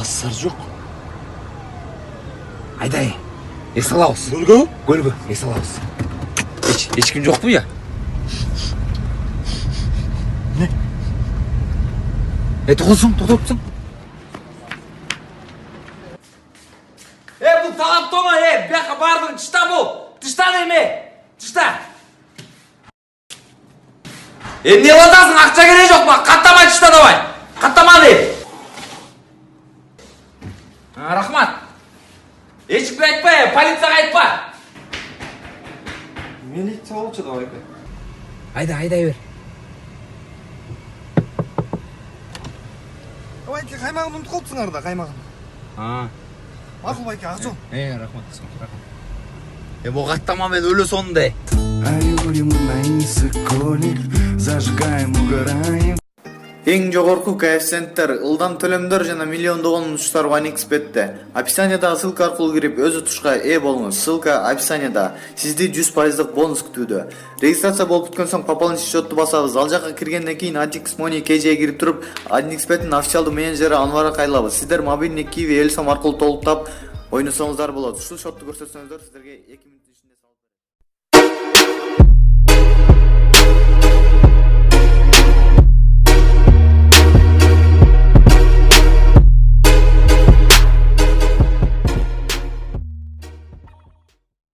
Сыр жоқ. Айдай. Эс алабыз. Көлгө? Көлгө, эс алабыз. Ешкім жоқ бұ я? Не? Тоқтопсың. Бұл талап тоңа, бияққа бардың, тышта бұл. Тышта неме? Тышта. Не батасың, ақша керек жоқ па? Қаттамай тышта давай. Қаттама деп. Рахмат. Ешікпе айтпа, полицияға айтпа. Милиция болчу давай. Айдай бер. Байке, қаймағын ұмытып қалыпсыңар да, қаймағын. Мақұл байке, ақжол. Рахмат. Бұл қаттамамен өлі сондай. Аюрим на исыконе, зажигаем, угораем. Эң жогорку коэффициенттер, ылдам төлөмдөр жана миллиондогон утуштар OneXBet'те. Описаниядагы ссылка аркылуу кирип өз утушка ээ болуңуз. Ссылка описанияда. Сизди 100% бонус күтүүдө. Регистрация болуп бүткөн соң пополнить счетту басабыз. Ал жака киргенден кийин ATX Money KJ'ге кирип туруп, OneXBet'ин официалдуу менеджери Анварга кайрылабыз. Сиздер мобильный Kiwi Элсом аркылуу толуктап ойносоңуздар болот. Ушул счетту көрсөтсөңүздөр сиздерге 2